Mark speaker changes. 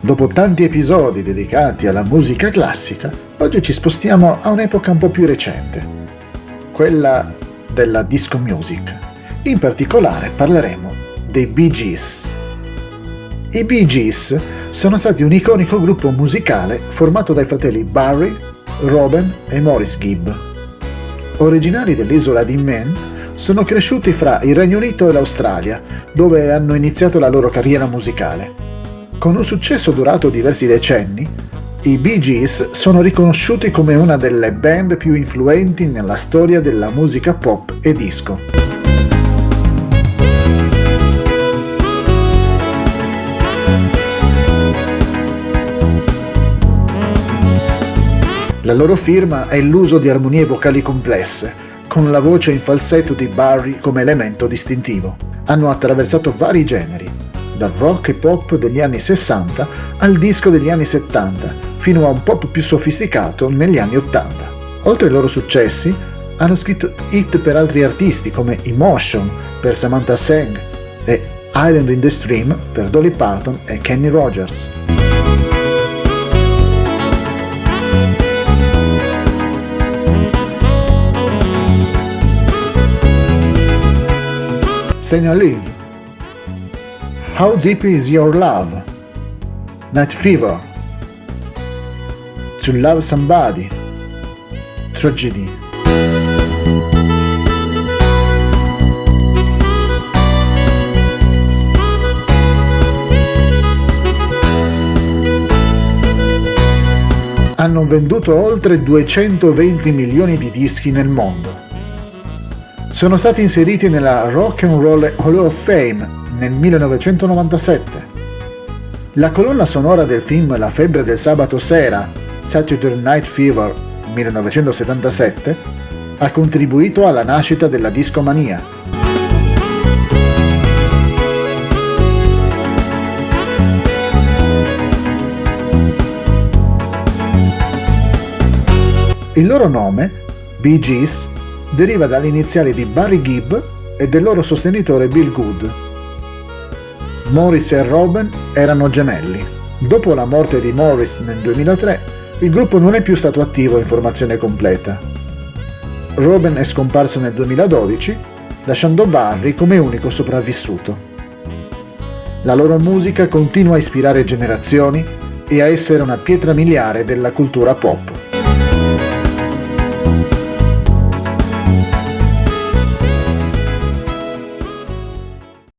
Speaker 1: Dopo tanti episodi dedicati alla musica classica, oggi ci spostiamo a un'epoca un po' più recente, quella della disco music. In particolare parleremo dei Bee Gees. I Bee Gees sono stati un iconico gruppo musicale formato dai fratelli Barry, Robin e Maurice Gibb. Originari dell'isola di Man, sono cresciuti fra il Regno Unito e l'Australia, dove hanno iniziato la loro carriera musicale. Con un successo durato diversi decenni, i Bee Gees sono riconosciuti come una delle band più influenti nella storia della musica pop e disco. La loro firma è l'uso di armonie vocali complesse, con la voce in falsetto di Barry come elemento distintivo. Hanno attraversato vari generi, dal rock e pop degli anni 60 al disco degli anni 70, fino a un pop più sofisticato negli anni 80. Oltre ai loro successi, hanno scritto hit per altri artisti come Emotion per Samantha Sang e Island in the Stream per Dolly Parton e Kenny Rogers. Stay Alive, How Deep Is Your Love, Night Fever, To Love Somebody, Tragedy. Hanno venduto oltre 220 milioni di dischi nel mondo. Sono stati inseriti nella Rock and Roll Hall of Fame nel 1997. La colonna sonora del film La febbre del sabato sera, Saturday Night Fever 1977, ha contribuito alla nascita della discomania. Il loro nome, Bee Gees, deriva dalle iniziali di Barry Gibb e del loro sostenitore Bill Good. Maurice e Robin erano gemelli. Dopo la morte di Maurice nel 2003, il gruppo non è più stato attivo in formazione completa. Robin è scomparso nel 2012, lasciando Barry come unico sopravvissuto. La loro musica continua a ispirare generazioni e a essere una pietra miliare della cultura pop.